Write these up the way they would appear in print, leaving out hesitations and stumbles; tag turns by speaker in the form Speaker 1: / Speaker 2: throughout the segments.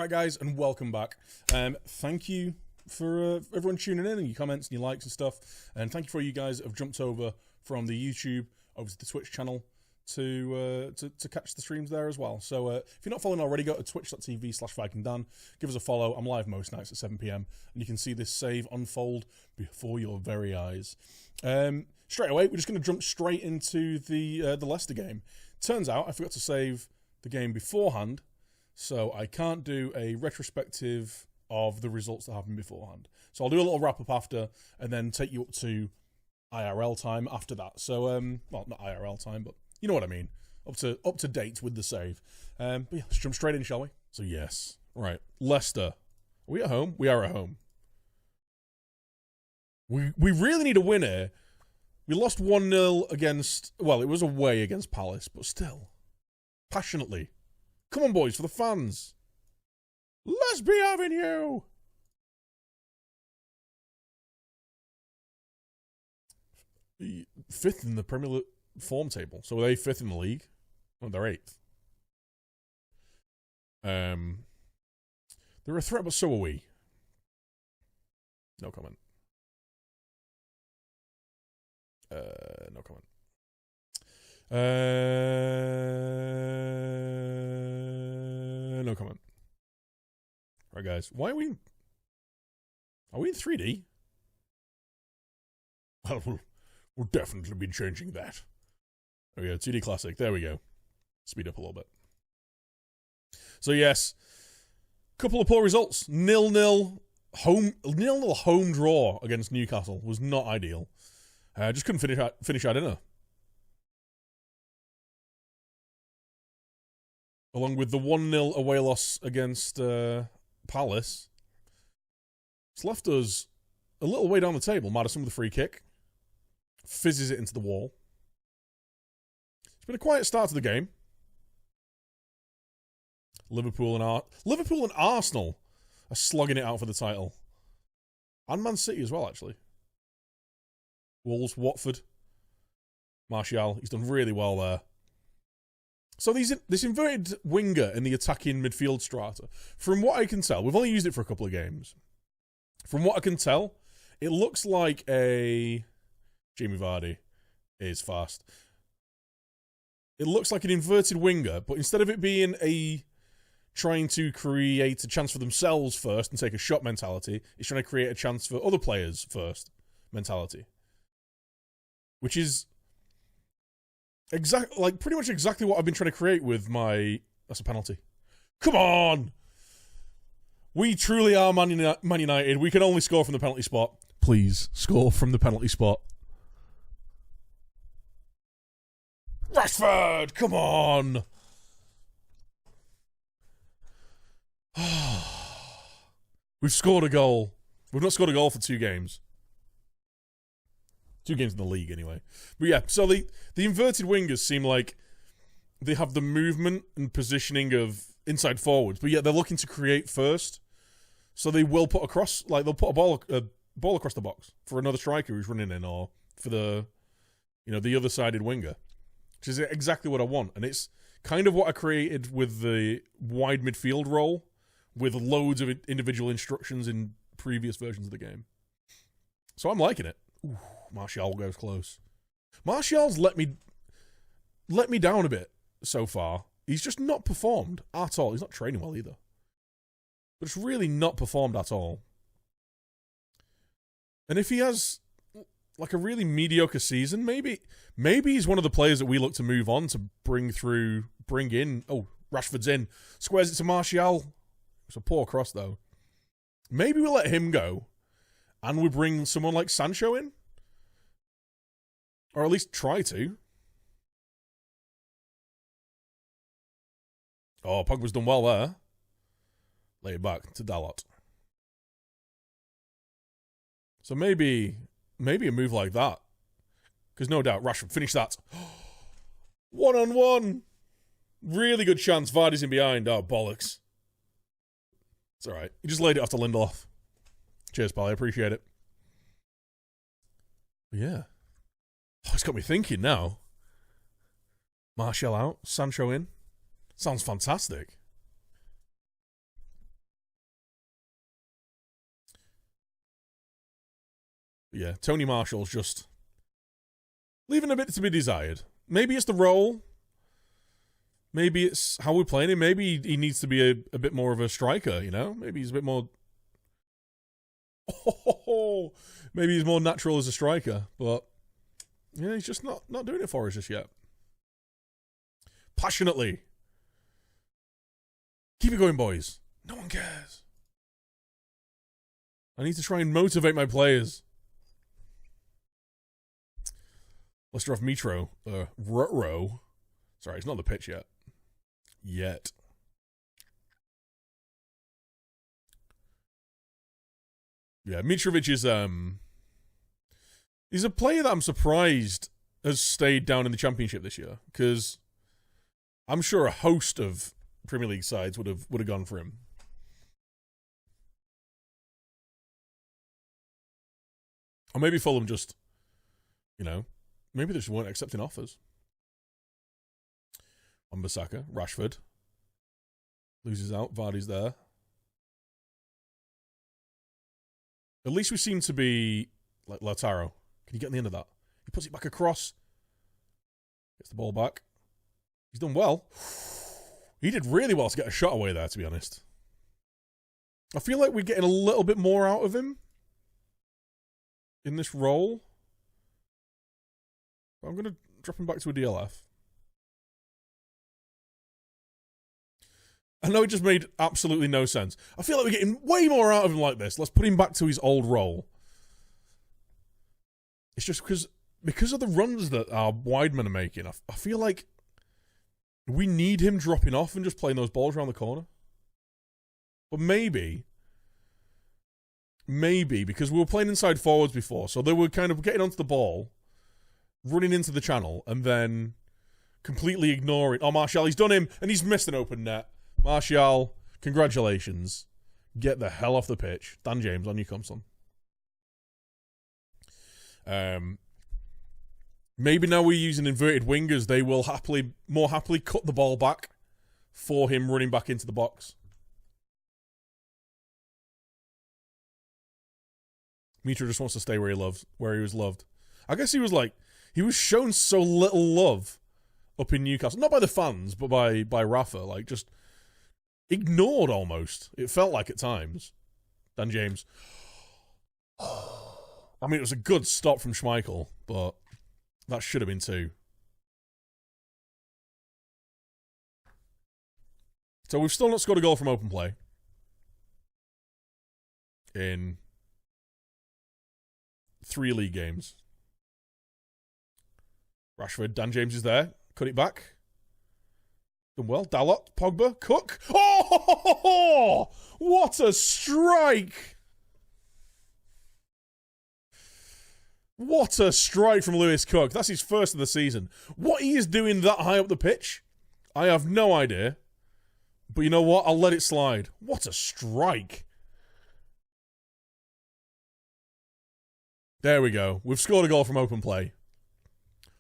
Speaker 1: Alright guys, and welcome back. Thank you for everyone tuning in and your comments and your likes and stuff. And thank you for you guys that have jumped over from the YouTube over to the Twitch channel to catch the streams there as well. So if you're not following already, go to twitch.tv/VikingDan. Give us a follow. I'm live most nights at 7 PM. And you can see this save unfold before your very eyes. Straight away, we're just going to jump straight into the Leicester game. Turns out I forgot to save the game beforehand, so I can't do a retrospective of the results that happened beforehand. So I'll do a little wrap-up after, and then take you up to IRL time after that. So, well, not IRL time, but you know what I mean. Up to date with the save. But yeah, let's jump straight in, shall we? So yes, right, Leicester. Are we at home? We are at home. We really need a win here. We lost 1-0 against, well, it was away against Palace, but still, passionately. Come on, boys, for the fans. Let's be having you. Fifth in the Premier League form table. So are they fifth in the league? Oh, they're eighth. They're a threat, but so are we. No comment. No comment. No comment. Right, guys. Why are we in 3D? Well, we'll definitely be changing that. Oh yeah, 2D Classic. There we go. Speed up a little bit. So yes, couple of poor results. 0-0 home draw against Newcastle was not ideal. Just couldn't finish our dinner. Along with the 1-0 away loss against Palace, it's left us a little way down the table. Maddison with a free kick. Fizzes it into the wall. It's been a quiet start to the game. Liverpool and Arsenal are slogging it out for the title. And Man City as well, actually. Wolves, Watford. Martial, he's done really well there. So this inverted winger in the attacking midfield strata, from what I can tell, we've only used it for a couple of games. From what I can tell, it looks like a... Jamie Vardy is fast. It looks like an inverted winger, but instead of it being a trying to create a chance for themselves first and take a shot mentality, it's trying to create a chance for other players first mentality. Which is pretty much exactly what I've been trying to create with my... That's a penalty. Come on! We truly are Man United. We can only score from the penalty spot. Please, score from the penalty spot. Rashford! Come on! We've scored a goal. We've not scored a goal for 2 games. 2 games in the league, anyway. But yeah, so the inverted wingers seem like they have the movement and positioning of inside forwards, but yet they're looking to create first. So they will put across, like they'll put a ball across the box for another striker who's running in, or for the, the other-sided winger, which is exactly what I want. And it's kind of what I created with the wide midfield role, with loads of individual instructions in previous versions of the game. So I'm liking it. Ooh. Martial goes close. Martial's let me down a bit so far. He's just not performed at all. He's not training well either. But it's really not performed at all. And if he has like a really mediocre season, maybe he's one of the players that we look to move on to bring in. Oh, Rashford's in. Squares it to Martial. It's a poor cross though. Maybe we let him go and we bring someone like Sancho in. Or at least try to. Oh, Pogba's done well there. Lay it back to Dalot. So maybe a move like that. Because no doubt, Rashford, finish that. 1-on-1. Really good chance. Vardy's in behind. Oh, bollocks. It's alright. He just laid it off to Lindelof. Cheers, pal. I appreciate it. But yeah. Oh, it's got me thinking now. Martial out, Sancho in. Sounds fantastic. But yeah, Tony Marshall's just leaving a bit to be desired. Maybe it's the role. Maybe it's how we're playing him. Maybe he needs to be a bit more of a striker, you know? Maybe he's a bit more... Oh, maybe he's more natural as a striker. But, yeah, he's just not doing it for us just yet. Passionately. Keep it going, boys. No one cares. I need to try and motivate my players. Let's draft Mitro. Rutro. Sorry, it's not on the pitch yet. Yeah, Mitrovic is he's a player that I'm surprised has stayed down in the Championship this year, because I'm sure a host of Premier League sides would have gone for him. Or maybe Fulham just, you know, maybe they just weren't accepting offers. Wan-Bissaka, Rashford. Loses out, Vardy's there. At least we seem to be like Lautaro. Can you get on the end of that? He puts it back across. Gets the ball back. He's done well. He did really well to get a shot away there, to be honest. I feel like we're getting a little bit more out of him in this role. But I'm going to drop him back to a DLF. I know it just made absolutely no sense. I feel like we're getting way more out of him like this. Let's put him back to his old role. It's just because of the runs that our wide men are making, I feel like we need him dropping off and just playing those balls around the corner. But maybe because we were playing inside forwards before, so they were kind of getting onto the ball, running into the channel, and then completely ignoring. Oh, Martial, he's done him, and he's missed an open net. Martial, congratulations. Get the hell off the pitch. Dan James, on you come, son. Maybe now we're using inverted wingers, they will more happily cut the ball back for him running back into the box. Mitra just wants to stay where he was loved. I guess he was shown so little love up in Newcastle. Not by the fans, but by Rafa. Like, just ignored almost. It felt like at times. Dan James. I mean, it was a good stop from Schmeichel, but that should have been two. So we've still not scored a goal from open play in 3 league games. Rashford, Dan James is there. Cut it back. Done well. Dalot, Pogba, Cook. Oh, what a strike! What a strike from Lewis Cook. That's his first of the season. What he is doing that high up the pitch, I have no idea. But you know what? I'll let it slide. What a strike. There we go. We've scored a goal from open play.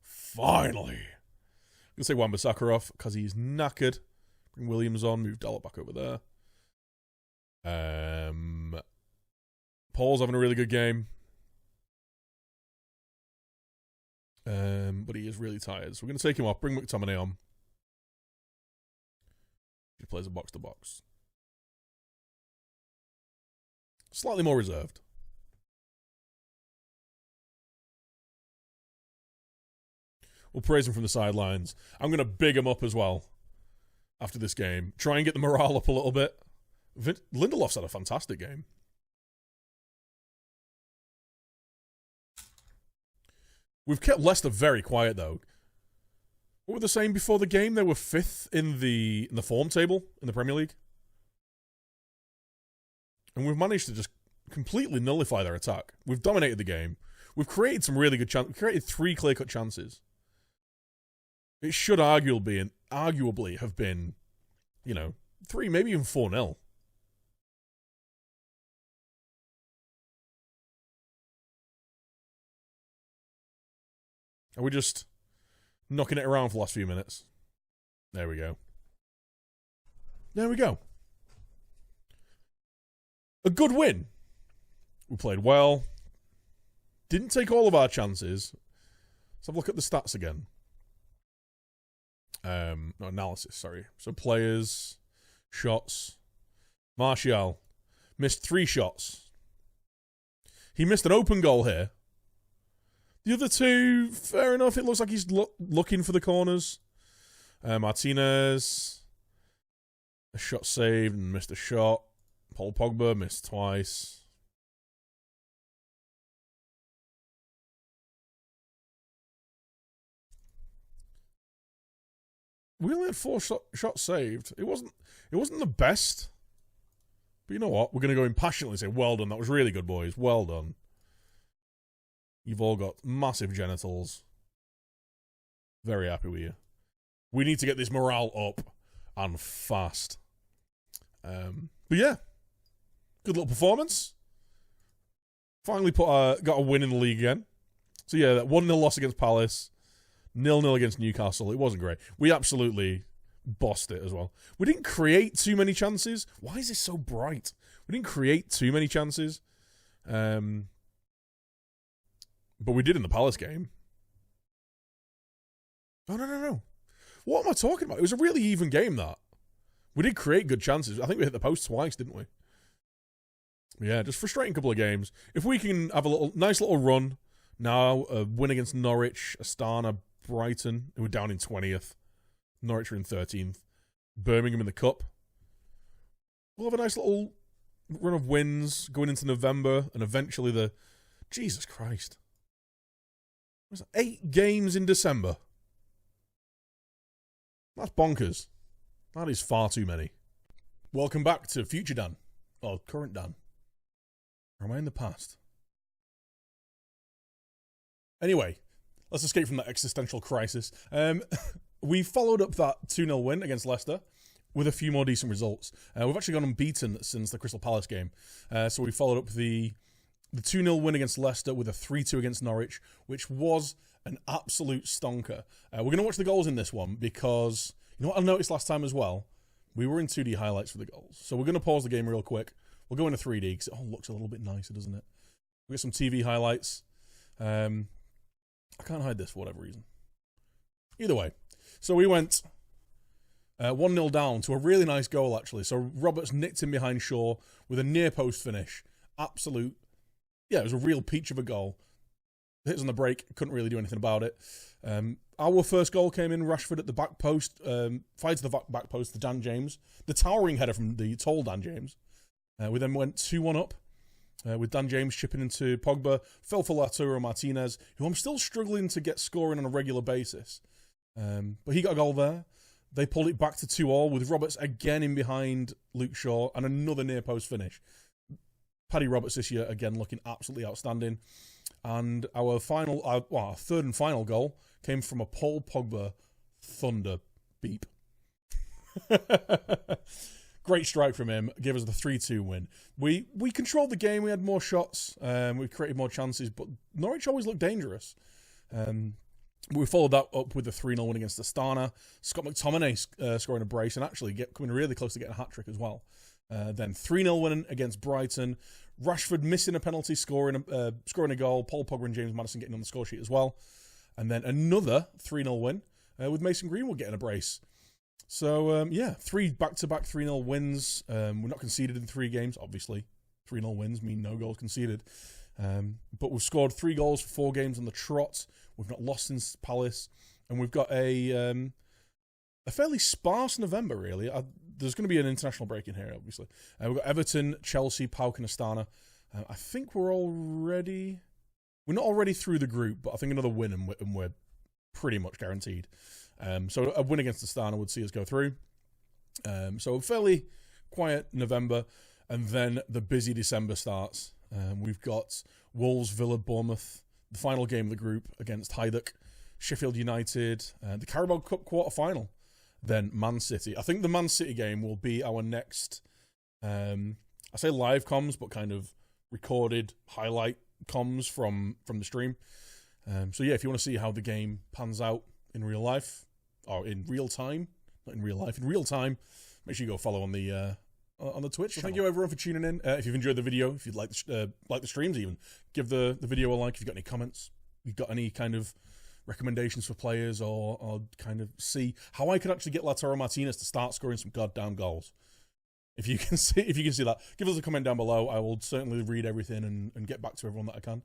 Speaker 1: Finally. I'm going to say Wan-Bissaka off because he's knackered. Bring Williams on. Move Dalot back over there. Paul's having a really good game. But he is really tired. So we're going to take him off. Bring McTominay on. He plays a box-to-box. Slightly more reserved. We'll praise him from the sidelines. I'm going to big him up as well after this game. Try and get the morale up a little bit. Lindelof's had a fantastic game. We've kept Leicester very quiet, though. What were they saying before the game? They were 5th in the form table in the Premier League. And we've managed to just completely nullify their attack. We've dominated the game. We've created some really good chances. We've created 3 clear-cut chances. It should arguably have been, 3, maybe even 4-0. Are we just knocking it around for the last few minutes? There we go. There we go. A good win. We played well. Didn't take all of our chances. Let's have a look at the stats again. No, analysis, sorry. So players, shots. Martial missed 3 shots. He missed an open goal here. The other 2, fair enough. It looks like he's looking for the corners. Martinez, a shot saved and missed a shot. Paul Pogba missed twice. We only had 4 shots saved. It wasn't the best. But you know what? We're going to go in passionately and say, well done. That was really good, boys. Well done. You've all got massive genitals. Very happy with you. We need to get this morale up and fast. But yeah. Good little performance. Finally got a win in the league again. So yeah, that 1-0 loss against Palace. 0-0 against Newcastle. It wasn't great. We absolutely bossed it as well. We didn't create too many chances. Why is this so bright? We didn't create too many chances. But we did in the Palace game. Oh, no. What am I talking about? It was a really even game, that. We did create good chances. I think we hit the post twice, didn't we? Yeah, just frustrating couple of games. If we can have a nice little run now, a win against Norwich, Astana, Brighton, who were down in 20th. Norwich are in 13th. Birmingham in the Cup. We'll have a nice little run of wins going into November, and eventually the... Jesus Christ. What was that? 8 games in December. That's bonkers. That is far too many. Welcome back to Future Dan. Or Current Dan. Or am I in the past? Anyway, let's escape from that existential crisis. We followed up that 2-0 win against Leicester with a few more decent results. We've actually gone unbeaten since the Crystal Palace game. So we followed up the 2-0 win against Leicester with a 3-2 against Norwich, which was an absolute stonker. We're going to watch the goals in this one because, you know what I noticed last time as well? We were in 2D highlights for the goals. So we're going to pause the game real quick. We'll go into 3D because it all looks a little bit nicer, doesn't it? We got some TV highlights. I can't hide this for whatever reason. Either way. So we went 1-0 down to a really nice goal, actually. So Roberts nicked in behind Shaw with a near-post finish. Absolute. Yeah, it was a real peach of a goal. Hits on the break. Couldn't really do anything about it. Our first goal came in. Rashford at the back post. Fired to the back post to Dan James. The towering header from the tall Dan James. We then went 2-1 up. With Dan James chipping into Pogba, fell for Arturo Martinez, who I'm still struggling to get scoring on a regular basis. But he got a goal there. They pulled it back to 2-2 with Roberts again in behind Luke Shaw and another near post finish. Paddy Roberts this year again looking absolutely outstanding. And our third and final goal came from a Paul Pogba thunder beep. Great strike from him. Gave us the 3-2 win. We controlled the game. We had more shots. We created more chances. But Norwich always looked dangerous. We followed that up with the 3-0 win against Astana. Scott McTominay scoring a brace and actually coming really close to getting a hat-trick as well. Then 3-0 win against Brighton. Rashford missing a penalty, scoring a goal. Paul Pogba and James Maddison getting on the score sheet as well. And then another 3-0 win with Mason Greenwood getting a brace. So, 3 back-to-back 3-0 wins. We're not conceded in 3 games, obviously. 3-0 wins mean no goals conceded. But we've scored 3 goals for 4 games on the trot. We've not lost since Palace. And we've got a fairly sparse November, really. There's going to be an international break in here, obviously. We've got Everton, Chelsea, PAOK and Astana. I think we're not already through the group, but I think another win and we're pretty much guaranteed. So a win against Astana would see us go through. So a fairly quiet November, and then the busy December starts. We've got Wolves, Villa, Bournemouth, the final game of the group against Hajduk, Sheffield United, the Carabao Cup quarter-final, then Man City. I think the Man City game will be our next, I say live comms, but kind of recorded highlight comms from the stream. So yeah, if you want to see how the game pans out in real life, or in real time, not in real life, in real time, make sure you go follow on the on the Twitch. So thank you everyone for tuning in. If you've enjoyed the video, if you'd like the streams even, give the video a like. If you've got any comments, you've got any kind of recommendations for players, or kind of see how I could actually get Lautaro Martinez to start scoring some goddamn goals. If you can see that, give us a comment down below. I will certainly read everything and get back to everyone that I can.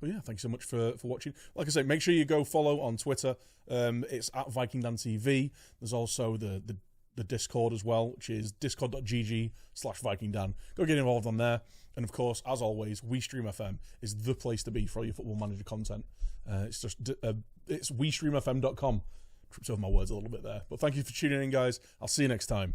Speaker 1: But yeah, thank you so much for watching. Like I say, make sure you go follow on Twitter. It's at VikingDanTV. There's also the Discord as well, which is discord.gg/VikingDan. Go get involved on there. And of course, as always, WeStreamFM is the place to be for all your Football Manager content. It's WeStreamFM.com. Tripped over my words a little bit there. But thank you for tuning in, guys. I'll see you next time.